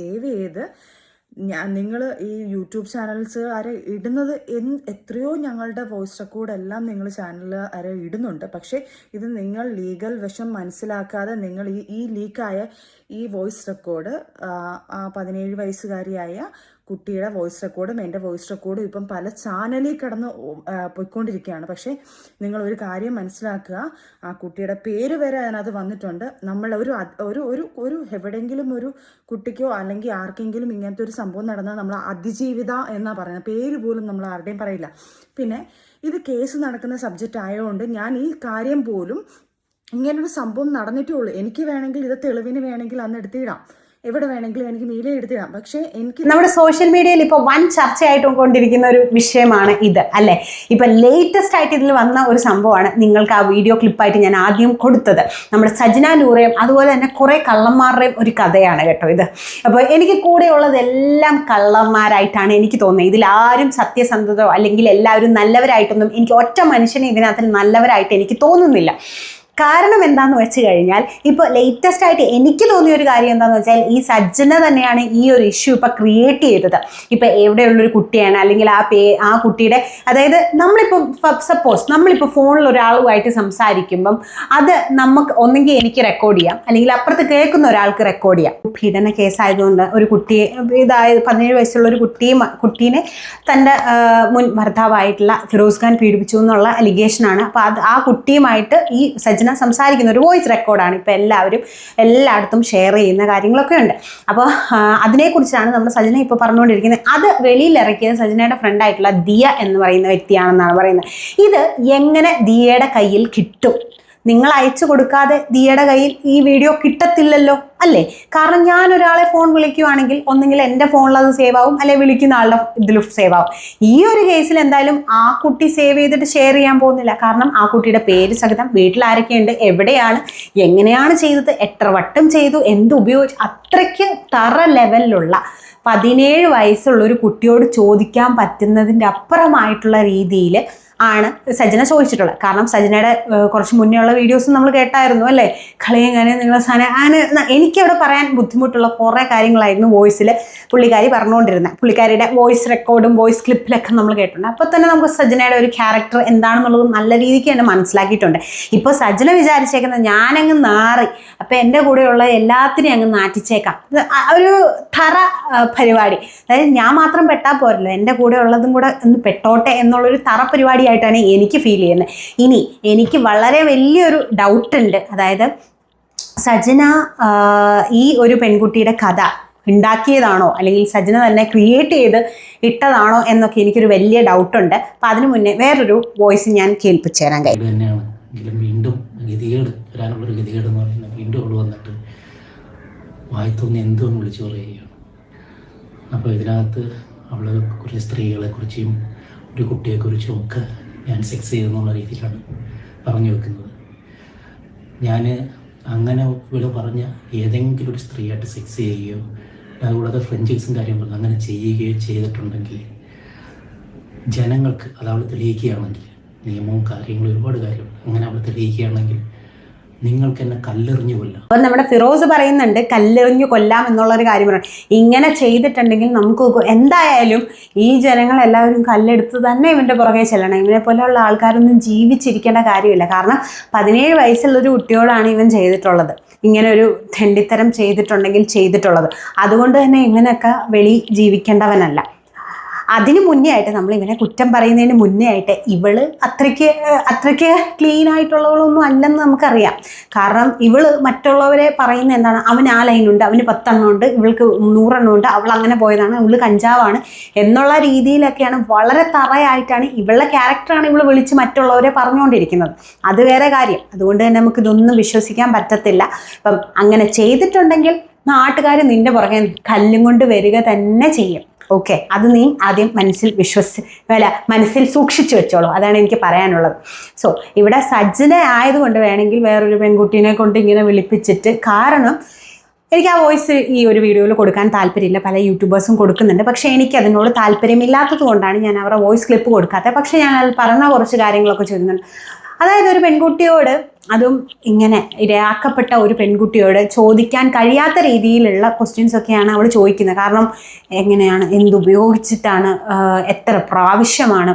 ദയവേത് നിങ്ങൾ ഈ YouTube channels ആരെ ഇടുന്നത് എത്രയോ ഞങ്ങളുടെ വോയിസ് റെക്കോർഡ് എല്ലാം നിങ്ങൾ ചാനലിൽ ആരെ ഇടുന്നുണ്ട്. പക്ഷേ ഇത് നിങ്ങൾ ലീഗൽ വശം മനസ്സിലാക്കാതെ നിങ്ങൾ ഈ ലീക്കായ ഈ വോയിസ് റെക്കോർഡ് 17 വയസ്സുകാരിയായ കുട്ടിയുടെ വോയിസ് റെക്കോർഡും എൻ്റെ വോയിസ് റെക്കോർഡും ഇപ്പം പല ചാനലിൽ കിടന്ന് പോയിക്കൊണ്ടിരിക്കുകയാണ്. പക്ഷേ നിങ്ങളൊരു കാര്യം മനസ്സിലാക്കുക, ആ കുട്ടിയുടെ പേര് വരെ അതിനകത്ത് വന്നിട്ടുണ്ട്. നമ്മൾ ഒരു എവിടെയെങ്കിലും ഒരു കുട്ടിക്കോ അല്ലെങ്കിൽ ആർക്കെങ്കിലും ഇങ്ങനത്തെ ഒരു സംഭവം നടന്നാൽ നമ്മൾ അതിജീവിത എന്നാണ് പറയുന്നത്. പേര് പോലും നമ്മൾ ആരുടെയും പറയില്ല. പിന്നെ ഇത് കേസ് നടക്കുന്ന സബ്ജക്റ്റ് ആയതുകൊണ്ട് ഞാൻ ഈ കാര്യം പോലും ഇങ്ങനൊരു സംഭവം നടന്നിട്ടേ ഉള്ളൂ. എനിക്ക് വേണമെങ്കിൽ ഇത് തെളിവിന് വേണമെങ്കിൽ അന്ന് എടുത്തിടാം, എവിടെ വേണമെങ്കിലും എനിക്ക് മീഡിയ എടുത്തിടാം. പക്ഷേ എനിക്ക് നമ്മുടെ സോഷ്യൽ മീഡിയയിൽ ഇപ്പോൾ വൻ ചർച്ചയായിട്ട് കൊണ്ടിരിക്കുന്ന ഒരു വിഷയമാണ് ഇത്, അല്ലേ? ഇപ്പം ലേറ്റസ്റ്റ് ആയിട്ട് ഇതിൽ വന്ന ഒരു സംഭവമാണ് നിങ്ങൾക്ക് ആ വീഡിയോ ക്ലിപ്പായിട്ട് ഞാൻ ആദ്യം കൊടുത്തത്. നമ്മുടെ സജ്ന നൂറയും അതുപോലെ തന്നെ കുറേ കള്ളന്മാരുടെയും ഒരു കഥയാണ് കേട്ടോ ഇത്. അപ്പോൾ എനിക്ക് കൂടെയുള്ളതെല്ലാം കള്ളന്മാരായിട്ടാണ് എനിക്ക് തോന്നുന്നത്. ഇതിലാരും സത്യസന്ധതയോ അല്ലെങ്കിൽ എല്ലാവരും നല്ലവരായിട്ടൊന്നും എനിക്ക് ഒറ്റ മനുഷ്യനെ ഇതിനകത്ത് നല്ലവരായിട്ട് എനിക്ക് തോന്നുന്നില്ല. കാരണം എന്താണെന്ന് വെച്ച് കഴിഞ്ഞാൽ ഇപ്പോൾ ലേറ്റസ്റ്റ് ആയിട്ട് എനിക്ക് തോന്നിയ ഒരു കാര്യം എന്താണെന്ന് വെച്ചാൽ ഈ സജ്ജന തന്നെയാണ് ഈ ഒരു ഇഷ്യൂ ഇപ്പോൾ ക്രിയേറ്റ് ചെയ്തത്. ഇപ്പോൾ എവിടെയുള്ളൊരു കുട്ടിയാണ് അല്ലെങ്കിൽ ആ കുട്ടിയുടെ, അതായത് നമ്മളിപ്പോൾ സപ്പോസ് നമ്മളിപ്പോൾ ഫോണിൽ ഒരാളുമായിട്ട് സംസാരിക്കുമ്പം അത് നമുക്ക് ഒന്നെങ്കിൽ എനിക്ക് റെക്കോർഡ് ചെയ്യാം അല്ലെങ്കിൽ അപ്പുറത്ത് കേൾക്കുന്ന ഒരാൾക്ക് റെക്കോർഡ് ചെയ്യാം. പീഡന കേസായതുകൊണ്ട് ഒരു കുട്ടിയെ, ഇതായത് 17 വയസ്സുള്ള ഒരു കുട്ടീനെ തൻ്റെ മുൻ ഭർത്താവായിട്ടുള്ള ഫിറോസ് ഖാൻ പീഡിപ്പിച്ചു എന്നുള്ള അലിഗേഷനാണ്. അപ്പോൾ ആ കുട്ടിയുമായിട്ട് ഈ സജ്ജന സംസാരിക്കുന്ന ഒരു വോയിസ് റെക്കോർഡാണ് ഇപ്പോൾ എല്ലായിടത്തും ഷെയർ ചെയ്യുന്ന കാര്യങ്ങളൊക്കെ ഉണ്ട്. അപ്പോൾ അതിനെക്കുറിച്ചാണ് നമ്മുടെ സജ്ജന ഇപ്പോൾ പറഞ്ഞുകൊണ്ടിരിക്കുന്നത്. അത് വെളിയിലിറക്കിയത് സജ്ജനയുടെ ഫ്രണ്ടായിട്ടുള്ള ദിയ എന്ന് പറയുന്ന വ്യക്തിയാണെന്നാണ് പറയുന്നത്. ഇത് എങ്ങനെ ദിയയുടെ കയ്യിൽ കിട്ടും? നിങ്ങൾ അയച്ചു കൊടുക്കാതെ ദിയയുടെ കയ്യിൽ ഈ വീഡിയോ കിട്ടത്തില്ലല്ലോ, അല്ലേ? കാരണം ഞാൻ ഒരാളെ ഫോൺ വിളിക്കുവാണെങ്കിൽ ഒന്നെങ്കിൽ എൻ്റെ ഫോണിൽ അത് സേവ് ആവും, അല്ലെങ്കിൽ വിളിക്കുന്ന ആളുടെ ഇതിൽ സേവ് ആവും. ഈ ഒരു കേസിൽ എന്തായാലും ആ കുട്ടി സേവ് ചെയ്തിട്ട് ഷെയർ ചെയ്യാൻ പോകുന്നില്ല. കാരണം ആ കുട്ടിയുടെ പേര് സഹിതം വീട്ടിൽ ആരൊക്കെയുണ്ട്, എവിടെയാണ്, എങ്ങനെയാണ് ചെയ്തത്, എത്ര വട്ടം ചെയ്തു, എന്തുപയോഗിച്ചു, അത്രയ്ക്ക് തറ ലെവലിലുള്ള 17 വയസ്സുള്ള ഒരു കുട്ടിയോട് ചോദിക്കാൻ പറ്റുന്നതിൻ്റെ അപ്പുറമായിട്ടുള്ള രീതിയിൽ ആണ് സജ്ജന ചോദിച്ചിട്ടുള്ളത്. കാരണം സജ്ജനയുടെ കുറച്ച് മുന്നേ ഉള്ള വീഡിയോസ് നമ്മൾ കേട്ടായിരുന്നു, അല്ലേ? കളിയങ്ങനെ നിങ്ങളെ സാധനം എനിക്കവിടെ പറയാൻ ബുദ്ധിമുട്ടുള്ള കുറേ കാര്യങ്ങളായിരുന്നു വോയിസിൽ പുള്ളിക്കാരി പറഞ്ഞുകൊണ്ടിരുന്നത്. പുള്ളിക്കാരിയുടെ വോയിസ് റെക്കോർഡും വോയിസ് ക്ലിപ്പിലൊക്കെ നമ്മൾ കേട്ടിട്ടുണ്ട്. അപ്പോൾ തന്നെ നമുക്ക് സജ്ജനയുടെ ഒരു ക്യാരക്ടർ എന്താണെന്നുള്ളത് നല്ല രീതിക്ക് തന്നെ മനസ്സിലാക്കിയിട്ടുണ്ട്. ഇപ്പോൾ സജ്ജന വിചാരിച്ചേക്കുന്നത് ഞാനങ്ങ് നാറി, അപ്പോൾ എൻ്റെ കൂടെയുള്ള എല്ലാത്തിനെയും അങ്ങ് നാറ്റിച്ചേക്കാം, ഒരു തറ പരിപാടി. അതായത് ഞാൻ മാത്രം പെട്ടാൽ പോരല്ലോ, എൻ്റെ കൂടെ ഉള്ളതും കൂടെ ഒന്ന് പെട്ടോട്ടെ എന്നുള്ളൊരു തറ പരിപാടി ആയിട്ടാണ് എനിക്ക് ഫീൽ ചെയ്യുന്നത്. ഇനി എനിക്ക് വളരെ വലിയൊരു ഡൗട്ടുണ്ട്. അതായത് സജ്ജന ഈ ഒരു പെൺകുട്ടിയുടെ കഥ ഉണ്ടാക്കിയതാണോ അല്ലെങ്കിൽ സജ്ജന തന്നെ ക്രിയേറ്റ് ചെയ്ത് ഇട്ടതാണോ എന്നൊക്കെ എനിക്കൊരു വലിയ ഡൗട്ടുണ്ട്. അപ്പം അതിനു മുന്നേ വേറൊരു വോയിസ് ഞാൻ കേൾപ്പിച്ചു തരാൻ കഴിയും. വീണ്ടും വരാനുള്ളൊരു ഗതികേട് എന്ന് പറയുന്നത് വീണ്ടും അവൾ വന്നിട്ട് വായിത്തോന്നി എന്തും വിളിച്ചു പറയുകയാണ്. അപ്പോൾ ഇതിനകത്ത് അവൾ കുറേ സ്ത്രീകളെക്കുറിച്ചും ഒരു കുട്ടിയെക്കുറിച്ചും ഒക്കെ ഞാൻ സെക്സ് ചെയ്തെന്നുള്ള രീതിയിലാണ് പറഞ്ഞു വെക്കുന്നത്. ഞാൻ അങ്ങനെ ഇവിടെ പറഞ്ഞ ഏതെങ്കിലും ഒരു സ്ത്രീയായിട്ട് സെക്സ് ചെയ്യുകയോ അതുകൂടാതെ ഫ്രണ്ട്ഷിപ്സും കാര്യങ്ങളും അങ്ങനെ ചെയ്യുകയോ ചെയ്തിട്ടുണ്ടെങ്കിൽ ജനങ്ങൾക്ക് അത് അവൾ തെളിയിക്കുകയാണെങ്കിൽ, നിയമവും കാര്യങ്ങളും ഒരുപാട് കാര്യമുണ്ട്, അങ്ങനെ അവൾ തെളിയിക്കുകയാണെങ്കിൽ നിങ്ങൾക്ക് എന്നെ കല്ലെറിഞ്ഞു കൊല്ലാം. അപ്പം നമ്മുടെ ഫിറോസ് പറയുന്നുണ്ട് കല്ലെറിഞ്ഞു കൊല്ലാം എന്നുള്ളൊരു കാര്യം പറയും. ഇങ്ങനെ ചെയ്തിട്ടുണ്ടെങ്കിൽ നമുക്ക് എന്തായാലും ഈ ജനങ്ങളെല്ലാവരും കല്ലെടുത്ത് തന്നെ ഇവൻ്റെ പുറകെ ചെല്ലണം. ഇവനെ പോലെയുള്ള ആൾക്കാരൊന്നും ജീവിച്ചിരിക്കേണ്ട കാര്യമില്ല. കാരണം 17 വയസ്സുള്ളൊരു കുട്ടിയോടാണ് ഇവൻ ചെയ്തിട്ടുള്ളത്, ഇങ്ങനെ ഒരു തെണ്ടിത്തരം ചെയ്തിട്ടുള്ളത്. അതുകൊണ്ട് തന്നെ ഇവനൊക്കെ ജീവിക്കേണ്ടവനല്ല. അതിന് മുന്നേ ആയിട്ട് നമ്മൾ ഇവനെ കുറ്റം പറയുന്നതിന് മുന്നേ ആയിട്ട് ഇവള് അത്രയ്ക്ക് ക്ലീൻ ആയിട്ടുള്ളവളൊന്നും അല്ലെന്ന് നമുക്കറിയാം. കാരണം ഇവള് മറ്റുള്ളവരെ പറയുന്ന എന്താണ്, അവന് ആ ലൈനുണ്ട്, അവന് 10 എണ്ണമുണ്ട്, ഇവൾക്ക് 100 എണ്ണമുണ്ട്, അവൾ അങ്ങനെ പോയതാണ്, ഇവള് കഞ്ചാവാണ് എന്നുള്ള രീതിയിലൊക്കെയാണ്, വളരെ തറയായിട്ടാണ് ഇവളുടെ ക്യാരക്ടറാണ് ഇവള് വിളിച്ച് മറ്റുള്ളവരെ പറഞ്ഞുകൊണ്ടിരിക്കുന്നത്. അത് വേറെ കാര്യം. അതുകൊണ്ട് തന്നെ നമുക്കിതൊന്നും വിശ്വസിക്കാൻ പറ്റത്തില്ല. അപ്പം അങ്ങനെ ചെയ്തിട്ടുണ്ടെങ്കിൽ നാട്ടുകാർ നിന്റെ പുറകെ കല്ലും കൊണ്ട് വരിക തന്നെ ചെയ്യും. ഓക്കെ, അത് നീ ആദ്യം മനസ്സിൽ സൂക്ഷിച്ചു വെച്ചോളൂ. അതാണ് എനിക്ക് പറയാനുള്ളത്. സോ ഇവിടെ സജ്ജന ആയതുകൊണ്ട് വേണമെങ്കിൽ വേറൊരു പെൺകുട്ടീനെ കൊണ്ട് ഇങ്ങനെ വിളിപ്പിച്ചിട്ട്, കാരണം എനിക്ക് ആ വോയിസ് ഈ ഒരു വീഡിയോയിൽ കൊടുക്കാൻ താല്പര്യമില്ല, പല യൂട്യൂബേഴ്സും കൊടുക്കുന്നുണ്ട്. പക്ഷേ എനിക്ക് അതിനോട് താല്പര്യമില്ലാത്തത് കൊണ്ടാണ് ഞാൻ അവരുടെ വോയിസ് ക്ലിപ്പ് കൊടുക്കാത്തത്. പക്ഷേ ഞാൻ അതിൽ പറഞ്ഞ കുറച്ച് കാര്യങ്ങളൊക്കെ ചെയ്യുന്നുണ്ട്. അതായത് ഒരു പെൺകുട്ടിയോട്, അതും ഇങ്ങനെ ഇരയാക്കപ്പെട്ട ഒരു പെൺകുട്ടിയോട് ചോദിക്കാൻ കഴിയാത്ത രീതിയിലുള്ള ക്വസ്റ്റ്യൻസ് ഒക്കെയാണ് അവൾ ചോദിക്കുന്നത്. കാരണം എങ്ങനെയാണ്, എന്തുപയോഗിച്ചിട്ടാണ്, എത്ര പ്രാവശ്യമാണ്,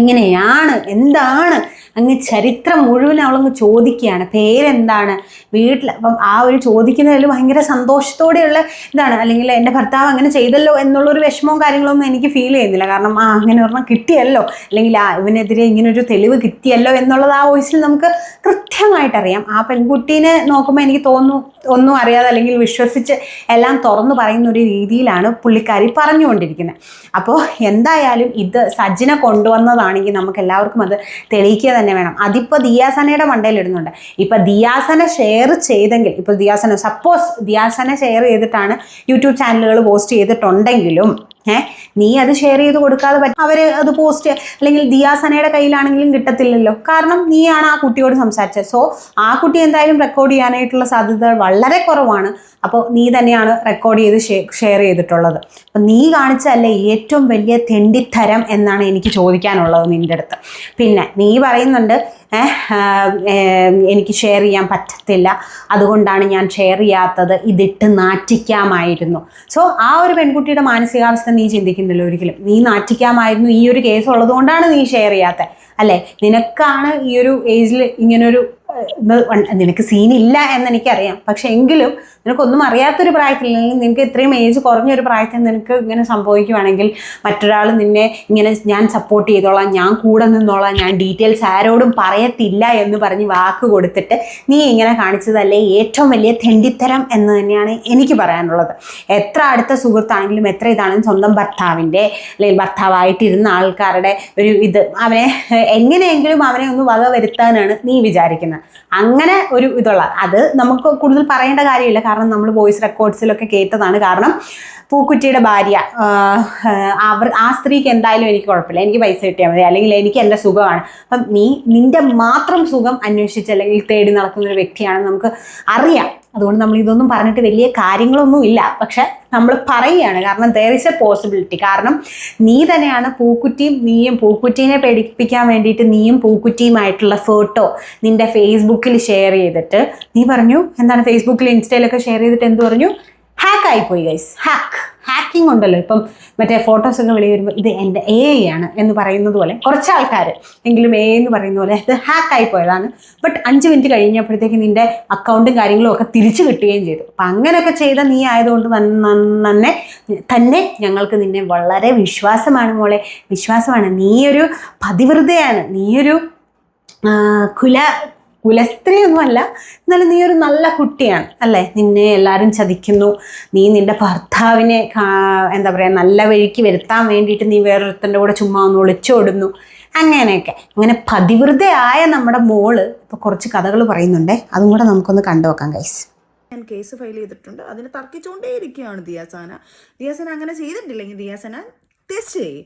എങ്ങനെയാണ്, എന്താണ്, അങ്ങ് ചരിത്രം മുഴുവൻ അവളങ്ങ് ചോദിക്കുകയാണ്. പേരെന്താണ്, വീട്ടിൽ. അപ്പം ആ ഒരു ചോദിക്കുന്നതിൽ ഭയങ്കര സന്തോഷത്തോടെയുള്ള ഇതാണ്. അല്ലെങ്കിൽ എൻ്റെ ഭർത്താവ് അങ്ങനെ ചെയ്തല്ലോ എന്നുള്ളൊരു വിഷമവും കാര്യങ്ങളൊന്നും എനിക്ക് ഫീൽ ചെയ്യുന്നില്ല. കാരണം അങ്ങനെ ഒരെണ്ണം കിട്ടിയല്ലോ, അല്ലെങ്കിൽ ഇവനെതിരെ ഇങ്ങനൊരു തെളിവ് കിട്ടിയല്ലോ എന്നുള്ളത് ആ വോയിസിൽ നമുക്ക് കൃത്യമായിട്ടറിയാം. ആ പെൺകുട്ടീനെ നോക്കുമ്പോൾ എനിക്ക് തോന്നുന്നു ഒന്നും അറിയാതെ അല്ലെങ്കിൽ വിശ്വസിച്ച് എല്ലാം തുറന്നു പറയുന്ന ഒരു രീതിയിലാണ് പുള്ളിക്കാരി പറഞ്ഞുകൊണ്ടിരിക്കുന്നത്. അപ്പോൾ എന്തായാലും ഇത് സജിന കൊണ്ടുവന്നതാണെങ്കിൽ നമുക്ക് എല്ലാവർക്കും അത് തെളിയിക്കുക തന്നെ വേണം. അതിപ്പോൾ ദിയാസനയുടെ മണ്ടയിലിടുന്നുണ്ട്. ഇപ്പം ദിയാസന ഷെയർ ചെയ്തെങ്കിൽ, ഇപ്പോൾ ദിയാസന സപ്പോസ് ദിയാസന ഷെയർ ചെയ്തിട്ടാണ് യൂട്യൂബ് ചാനലുകൾ പോസ്റ്റ് ചെയ്തിട്ടുണ്ടെങ്കിലും നീ അത് ഷെയർ ചെയ്ത് കൊടുക്കാതെ അവർ അത് പോസ്റ്റ്, അല്ലെങ്കിൽ ദിയാസനയുടെ കയ്യിലാണെങ്കിലും കിട്ടത്തില്ലല്ലോ. കാരണം നീയാണ് ആ കുട്ടിയോട് സംസാരിച്ചത്. സോ ആ കുട്ടി എന്തായാലും റെക്കോർഡ് ചെയ്യാനായിട്ടുള്ള സാധ്യത വളരെ കുറവാണ്. അപ്പോൾ നീ തന്നെയാണ് റെക്കോർഡ് ചെയ്ത് ഷെയർ ചെയ്തിട്ടുള്ളത്. അപ്പം നീ കാണിച്ചതല്ലേ ഏറ്റവും വലിയ തെണ്ടിത്തരം എന്നാണ് എനിക്ക് ചോദിക്കാനുള്ളത് നിൻ്റെ അടുത്ത്. പിന്നെ നീ പറയുന്നുണ്ട് എനിക്ക് ഷെയർ ചെയ്യാൻ പറ്റത്തില്ല, അതുകൊണ്ടാണ് ഞാൻ ഷെയർ ചെയ്യാത്തത്, ഇതിട്ട് നാറ്റിക്കാമായിരുന്നു. സോ ആ ഒരു പെൺകുട്ടിയുടെ മാനസികാവസ്ഥ നീ ചിന്തിക്കുന്നില്ല ഒരിക്കലും. നീ നാറ്റിക്കാമായിരുന്നു, ഈ ഒരു കേസ് ഉള്ളത് കൊണ്ടാണ് നീ ഷെയർ ചെയ്യാത്തത് അല്ലേ? നിനക്കാണ് ഈ ഒരു ഏജിൽ ഇങ്ങനൊരു നിനക്ക് സീനില്ല എന്നെനിക്കറിയാം. പക്ഷെ എങ്കിലും നിനക്കൊന്നും അറിയാത്തൊരു പ്രായത്തിൽ, അല്ലെങ്കിൽ നിനക്ക് ഇത്രയും ഏജ് കുറഞ്ഞൊരു പ്രായത്തിൽ നിനക്ക് ഇങ്ങനെ സംഭവിക്കുവാണെങ്കിൽ മറ്റൊരാൾ നിന്നെ ഇങ്ങനെ ഞാൻ സപ്പോർട്ട് ചെയ്തോളാം, ഞാൻ കൂടെ നിന്നോളാം, ഞാൻ ഡീറ്റെയിൽസ് ആരോടും പറയത്തില്ല എന്ന് പറഞ്ഞ് വാക്ക് കൊടുത്തിട്ട് നീ ഇങ്ങനെ കാണിച്ചതല്ലേ ഏറ്റവും വലിയ തെണ്ടിത്തരം എന്ന് തന്നെയാണ് എനിക്ക് പറയാനുള്ളത്. എത്ര അടുത്ത സുഹൃത്താണെങ്കിലും എത്ര ഇതാണെങ്കിലും സ്വന്തം ഭർത്താവിൻ്റെ അല്ലെങ്കിൽ ഭർത്താവായിട്ടിരുന്ന ആൾക്കാരുടെ ഒരു ഇത്, അവനെ എങ്ങനെയെങ്കിലും അവനെ ഒന്ന് വക വരുത്താനാണ് നീ വിചാരിക്കുന്നത്. അങ്ങനെ ഒരു ഇതുള്ള അത് നമുക്ക് കൂടുതൽ പറയേണ്ട കാര്യമില്ല. കാരണം നമ്മൾ വോയിസ് റെക്കോർഡ്സിലൊക്കെ കേട്ടതാണ്. കാരണം പൂക്കുറ്റിയുടെ ഭാര്യ ആ സ്ത്രീക്ക് എന്തായാലും എനിക്ക് കുഴപ്പമില്ല, എനിക്ക് പൈസ കിട്ടിയാൽ മതി, അല്ലെങ്കിൽ എനിക്ക് എൻ്റെ സുഖമാണ്. അപ്പം നിൻ്റെ മാത്രം സുഖം അന്വേഷിച്ച് അല്ലെങ്കിൽ തേടി നടക്കുന്നൊരു വ്യക്തിയാണെന്ന് നമുക്ക് അറിയാം. അതുകൊണ്ട് നമ്മൾ ഇതൊന്നും പറഞ്ഞിട്ട് വലിയ കാര്യങ്ങളൊന്നും ഇല്ല. പക്ഷെ നമ്മൾ പറയുകയാണ്, കാരണം there is a possibility. കാരണം നീ തന്നെയാണ് നീയും പൂക്കുറ്റീനെ പേടിപ്പിക്കാൻ വേണ്ടിയിട്ട് നീയും പൂക്കുറ്റിയുമായിട്ടുള്ള ഫോട്ടോ നിൻ്റെ ഫേസ്ബുക്കിൽ ഷെയർ ചെയ്തിട്ട് നീ പറഞ്ഞു, എന്താണ് ഫേസ്ബുക്കിൽ ഇൻസ്റ്റയിലൊക്കെ ഷെയർ ചെയ്തിട്ട് എന്ത് പറഞ്ഞു, ഹാക്കായിപ്പോയി ഗൈസ്. ഹാക്കിംഗ് ഉണ്ടല്ലോ ഇപ്പം, മറ്റേ ഫോട്ടോസൊക്കെ വെളി വരുമ്പോൾ ഇത് എൻ്റെ AI ആണ് എന്ന് പറയുന്നത് പോലെ കുറച്ച് ആൾക്കാർ എങ്കിലും AI എന്ന് പറയുന്ന പോലെ ഇത് ഹാക്കായി പോയതാണ്. ബട്ട് 5 മിനിറ്റ് കഴിഞ്ഞപ്പോഴത്തേക്ക് നിൻ്റെ അക്കൗണ്ടും കാര്യങ്ങളും ഒക്കെ തിരിച്ചു കിട്ടുകയും ചെയ്തു. അപ്പം അങ്ങനെയൊക്കെ ചെയ്ത നീ ആയതുകൊണ്ട് തന്നെ ഞങ്ങൾക്ക് നിന്നെ വളരെ വിശ്വാസമാണ് മോളെ, വിശ്വാസമാണ്. നീയൊരു പതിവ്രതയാണ്, നീയൊരു കുലസ്ത്രീയൊന്നുമല്ല, എന്നാലും നീ ഒരു നല്ല കുട്ടിയാണ് അല്ലേ? നിന്നെ എല്ലാവരും ചതിക്കുന്നു, നീ നിൻ്റെ ഭർത്താവിനെ എന്താ പറയുക നല്ല വഴിക്ക് വരുത്താൻ വേണ്ടിയിട്ട് നീ വേറൊരുത്തൻ്റെ കൂടെ ചുമ്മാ ഒന്ന് ഒളിച്ചോടുന്നു, അങ്ങനെയൊക്കെ. അങ്ങനെ പതിവ്രതയായ നമ്മുടെ മോള് ഇപ്പോൾ കുറച്ച് കഥകൾ പറയുന്നുണ്ടേ, അതും കൂടെ നമുക്കൊന്ന് കണ്ടുവെക്കാം ഗൈസ്. ഞാൻ കേസ് ഫയൽ ചെയ്തിട്ടുണ്ട്, അതിന് തർക്കിച്ചുകൊണ്ടേയിരിക്കുകയാണ് ദിയാസന അങ്ങനെ ചെയ്തിട്ടില്ലെങ്കിൽ ദിയാസന ടെസ്റ്റ് ചെയ്യും.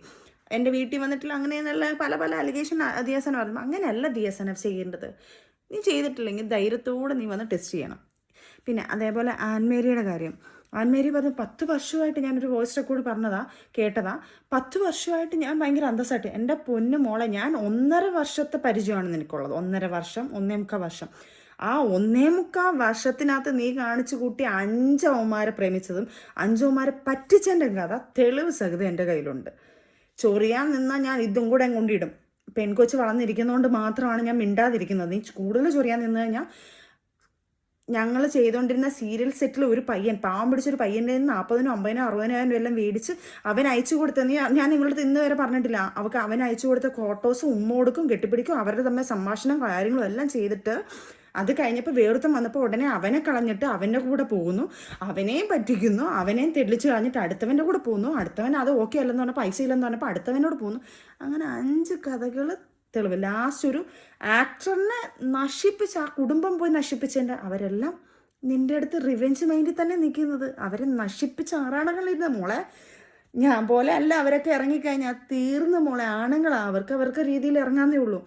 എൻ്റെ വീട്ടിൽ വന്നിട്ടില്ല അങ്ങനെ നല്ല പല അലിഗേഷൻ ദിയാസന പറഞ്ഞു. അങ്ങനെയല്ല ദിയാസന ചെയ്യേണ്ടത്. നീ ചെയ്തിട്ടില്ലെങ്കിൽ ധൈര്യത്തോടെ നീ വന്ന് ടെസ്റ്റ് ചെയ്യണം. പിന്നെ അതേപോലെ ആൻമേരിയുടെ കാര്യം, ആൻമേരി പറഞ്ഞു 10 വർഷമായിട്ട് ഞാനൊരു വോയിസ് റെക്കോർഡ് കേട്ടതാ. 10 വർഷമായിട്ട് ഞാൻ ഭയങ്കര അന്തസ്സായിട്ട്, എൻ്റെ പൊന്നു മോളെ, ഞാൻ 1.5 വർഷത്തെ പരിചയമാണ് നിനക്കുള്ളത്. 1.5 വർഷം, 1.25 വർഷം. ആ 1.25 വർഷത്തിനകത്ത് നീ കാണിച്ചു കൂട്ടി 5 അവന്മാരെ പ്രേമിച്ചതും 5 അവന്മാരെ പറ്റിച്ചതിൻ്റെ കഥ തെളിവ് സഹിതം എൻ്റെ കയ്യിലുണ്ട്. ചൊറിയാൻ നിന്നാൽ ഞാൻ ഇതും കൂടെ കൊണ്ടിടും. പെൺകൊച്ച് വളർന്നിരിക്കുന്നതുകൊണ്ട് മാത്രമാണ് ഞാൻ മിണ്ടാതിരിക്കുന്നത്. നീ കൂടുതൽ ചൊറിയാൻ നിന്ന് കഴിഞ്ഞാൽ, ഞങ്ങൾ ചെയ്തുകൊണ്ടിരുന്ന സീരിയൽ സെറ്റിൽ ഒരു പയ്യൻ, പാവം പിടിച്ചൊരു പയ്യൻ്റെ 40,000, 50,000, 60,000 എല്ലാം മേടിച്ച് അവൻ അയച്ചു കൊടുത്ത, ഞാൻ നിങ്ങളുടെ ഇന്ന് വരെ പറഞ്ഞിട്ടില്ല, അവൻ അയച്ചു കൊടുത്ത ഫോട്ടോസും ഉമ്മ കൊടുക്കും, കെട്ടിപ്പിടിക്കും, അവരുടെ തമ്മിൽ സംഭാഷണം കാര്യങ്ങളും എല്ലാം ചെയ്തിട്ട് അത് കഴിഞ്ഞപ്പോൾ വേറൊരുത്തം വന്നപ്പോൾ ഉടനെ അവനെ കളഞ്ഞിട്ട് അവൻ്റെ കൂടെ പോകുന്നു, അവനെയും പറ്റിക്കുന്നു, അവനെയും തെളിച്ച് കളഞ്ഞിട്ട് അടുത്തവൻ്റെ കൂടെ പോകുന്നു, അടുത്തവൻ അത് ഓക്കെ അല്ലെന്ന് പറഞ്ഞാൽ പൈസ ഇല്ലെന്ന് പറഞ്ഞപ്പോൾ അടുത്തവനോട് പോകുന്നു. അങ്ങനെ 5 കഥകൾ തെളിവ്. ലാസ്റ്റ് ഒരു ആക്ടറിനെ നശിപ്പിച്ച്, ആ കുടുംബം പോയി നശിപ്പിച്ചതിൻ്റെ അവരെല്ലാം നിൻ്റെ അടുത്ത് റിവെഞ്ച് മൈൻഡിൽ തന്നെ നിൽക്കുന്നത്. അവരെ നശിപ്പിച്ച ആറാണുങ്ങളിരുന്ന മോളെ, ഞാൻ പോലെ അല്ല അവരൊക്കെ ഇറങ്ങിക്കഴിഞ്ഞാൽ തീർന്ന മോളെ. ആണുങ്ങളാണ്, അവർക്ക് രീതിയിൽ ഇറങ്ങാന്നേ ഉള്ളൂ.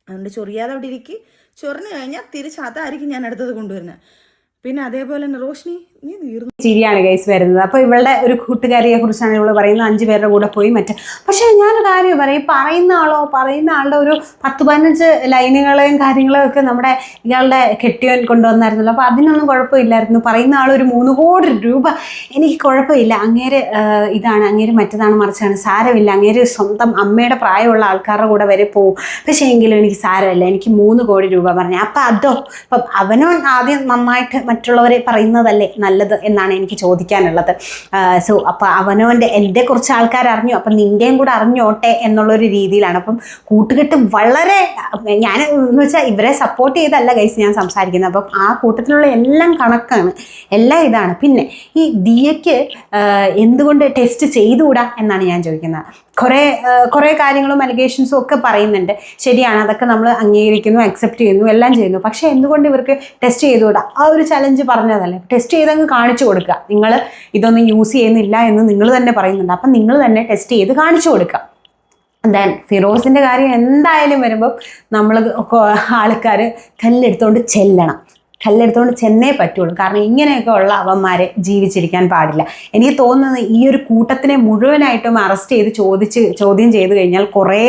അതുകൊണ്ട് ചൊറിയാതെ അവിടെ ഇരിക്കും. ചൊറിഞ്ഞു കഴിഞ്ഞാൽ തിരിച്ച് അതായിരിക്കും ഞാൻ അടുത്തത് കൊണ്ടുവരുന്നത്. പിന്നെ അതേപോലെ തന്നെ റോഷ്നി, നീ തീർന്നു. ചിരിയാണ് ഗൈസ് വരുന്നത്. അപ്പോൾ ഇവളുടെ ഒരു കൂട്ടുകാരിയെ കുറിച്ചാണ് ഇവള് പറയുന്നത്, 5 പേരുടെ കൂടെ പോയി പക്ഷേ ഞാനൊരു കാര്യം പറയും, പറയുന്ന ആളുടെ ഒരു 10-15 ലൈനുകളെയും കാര്യങ്ങളും ഒക്കെ നമ്മുടെ ഇയാളുടെ കെട്ടിയോൻ കൊണ്ടുവന്നായിരുന്നല്ലോ. അപ്പോൾ അതിനൊന്നും കുഴപ്പമില്ലായിരുന്നു. പറയുന്ന ആൾ ഒരു 3 കോടി രൂപ, എനിക്ക് കുഴപ്പമില്ല, അങ്ങേര് ഇതാണ്, അങ്ങേര് മറ്റതാണ് മറിച്ചാണ്, സാരമില്ല, അങ്ങേര് സ്വന്തം അമ്മയുടെ പ്രായമുള്ള ആൾക്കാരുടെ കൂടെ വരെ പോവും, പക്ഷേ എങ്കിലും എനിക്ക് സാരമില്ല, എനിക്ക് 3 കോടി രൂപ പറഞ്ഞു. അപ്പം അപ്പം അവനോ ആദ്യം നന്നായിട്ട് മറ്റുള്ളവരെ പറയുന്നതല്ലേ നല്ലത് എന്നാണ് എനിക്ക് ചോദിക്കാനുള്ളത്. സോ അപ്പം അവനവൻ്റെ എൻ്റെ കുറച്ച് ആൾക്കാർ അറിഞ്ഞു, അപ്പം നിൻ്റെയും കൂടെ അറിഞ്ഞോട്ടെ എന്നുള്ളൊരു രീതിയിലാണ്. അപ്പം കൂട്ടുകെട്ട് വളരെ, ഞാൻ എന്ന് വെച്ചാൽ ഇവരെ സപ്പോർട്ട് ചെയ്തല്ല ഗൈസ് ഞാൻ സംസാരിക്കുന്നത്. അപ്പം ആ കൂട്ടത്തിലുള്ള എല്ലാം കണക്കാണ്, എല്ലാം ഇതാണ്. പിന്നെ ഈ ദിയയ്ക്ക് എന്തുകൊണ്ട് ടെസ്റ്റ് ചെയ്തുകൂടാ എന്നാണ് ഞാൻ ചോദിക്കുന്നത്. കുറേ കാര്യങ്ങളും അലിഗേഷൻസും ഒക്കെ പറയുന്നുണ്ട്, ശരിയാണ്, അതൊക്കെ നമ്മൾ അംഗീകരിക്കുന്നു, അക്സെപ്റ്റ് ചെയ്യുന്നു, എല്ലാം ചെയ്യുന്നു. പക്ഷേ എന്തുകൊണ്ട് ഇവർക്ക് ടെസ്റ്റ് ചെയ്തുകൂടാ? ആ ഒരു ചലഞ്ച് പറഞ്ഞതല്ലേ, ടെസ്റ്റ് ചെയ്തങ്ങ് കാണിച്ചു കൊടുക്കുക. നിങ്ങൾ ഇതൊന്നും യൂസ് ചെയ്യുന്നില്ല എന്ന് നിങ്ങൾ തന്നെ പറയുന്നുണ്ട്, അപ്പം നിങ്ങൾ തന്നെ ടെസ്റ്റ് ചെയ്ത് കാണിച്ചു കൊടുക്കുക. ദെൻ ഫിറോസിൻ്റെ കാര്യം എന്തായാലും വരുമ്പോൾ നമ്മൾ ആൾക്കാർ കല്ലെടുത്തുകൊണ്ട് ചെന്നേ പറ്റുള്ളൂ. കാരണം ഇങ്ങനെയൊക്കെ ഉള്ള അവന്മാരെ ജീവിച്ചിരിക്കാൻ പാടില്ല. എനിക്ക് തോന്നുന്നത് ഈ ഒരു കൂട്ടത്തിനെ മുഴുവനായിട്ടും അറസ്റ്റ് ചെയ്ത് ചോദ്യം ചെയ്ത് കഴിഞ്ഞാൽ കുറേ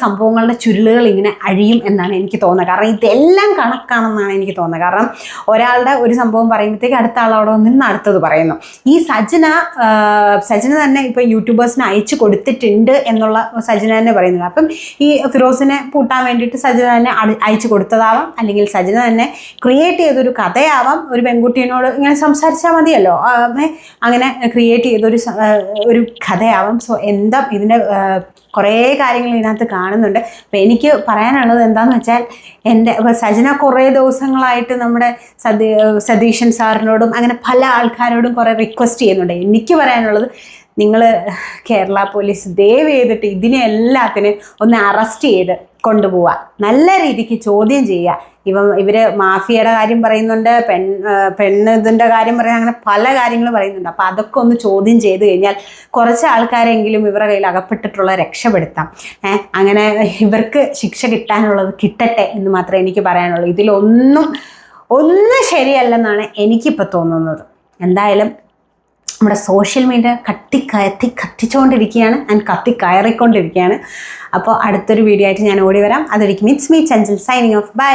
സംഭവങ്ങളുടെ ചുരുളുകൾ ഇങ്ങനെ അഴിയും എന്നാണ് എനിക്ക് തോന്നുന്നത്. കാരണം ഇതെല്ലാം കണക്കാണെന്നാണ് എനിക്ക് തോന്നുന്നത്. കാരണം ഒരാളുടെ ഒരു സംഭവം പറയുമ്പോഴത്തേക്ക് അടുത്ത ആളവിടെ നിന്ന് അടുത്തത് പറയുന്നു. ഈ സജന തന്നെ ഇപ്പം യൂട്യൂബേഴ്സിന് അയച്ചു കൊടുത്തിട്ടുണ്ട് എന്നുള്ള സജന തന്നെ പറയുന്നുണ്ട്. അപ്പം ഈ ഫിറോസിനെ പൂട്ടാൻ വേണ്ടിയിട്ട് സജന തന്നെ അയച്ചു കൊടുത്തതാവാം, അല്ലെങ്കിൽ സജന തന്നെ ക്രിയേറ്റ് ചെയ്തൊരു കഥയാവാം. ഒരു പെൺകുട്ടീനോട് ഇങ്ങനെ സംസാരിച്ചാൽ മതിയല്ലോ, അങ്ങനെ ക്രിയേറ്റ് ചെയ്തൊരു കഥയാവാം. സോ എന്താ ഇതിൻ്റെ കുറേ കാര്യങ്ങൾ ഇതിനകത്ത് കാണുന്നുണ്ട്. അപ്പം എനിക്ക് പറയാനുള്ളത് എന്താണെന്ന് വെച്ചാൽ, സജന കുറേ ദിവസങ്ങളായിട്ട് നമ്മുടെ സതീശൻ സാറിനോടും അങ്ങനെ പല ആൾക്കാരോടും കുറേ റിക്വസ്റ്റ് ചെയ്യുന്നുണ്ട്. എനിക്ക് പറയാനുള്ളത്, നിങ്ങൾ കേരള പോലീസ് ദയവ് ചെയ്തിട്ട് ഇതിനെ എല്ലാത്തിനും ഒന്ന് അറസ്റ്റ് ചെയ്ത് കൊണ്ടുപോവുക, നല്ല രീതിക്ക് ചോദ്യം ചെയ്യുക. ഇവർ മാഫിയയുടെ കാര്യം പറയുന്നുണ്ട്, ഇതിൻ്റെ കാര്യം പറയുന്നത്, അങ്ങനെ പല കാര്യങ്ങളും പറയുന്നുണ്ട്. അപ്പോൾ അതൊക്കെ ഒന്ന് ചോദ്യം ചെയ്ത് കഴിഞ്ഞാൽ കുറച്ച് ആൾക്കാരെങ്കിലും ഇവരുടെ കയ്യിൽ അകപ്പെട്ടിട്ടുള്ള രക്ഷപ്പെടുത്താം. അങ്ങനെ ഇവർക്ക് ശിക്ഷ കിട്ടാനുള്ളത് കിട്ടട്ടെ എന്ന് മാത്രമേ എനിക്ക് പറയാനുള്ളൂ. ഇതിലൊന്നും ശരിയല്ലെന്നാണ് എനിക്കിപ്പോൾ തോന്നുന്നത്. എന്തായാലും നമ്മുടെ സോഷ്യൽ മീഡിയ കത്തിച്ചുകൊണ്ടിരിക്കുകയാണ് ആൻഡ് കയറിക്കൊണ്ടിരിക്കുകയാണ്. അപ്പോൾ അടുത്തൊരു വീഡിയോ ആയിട്ട് ഞാൻ ഓടി വരാം. അതൊരിക്കും. It's me Chanchal signing off. By.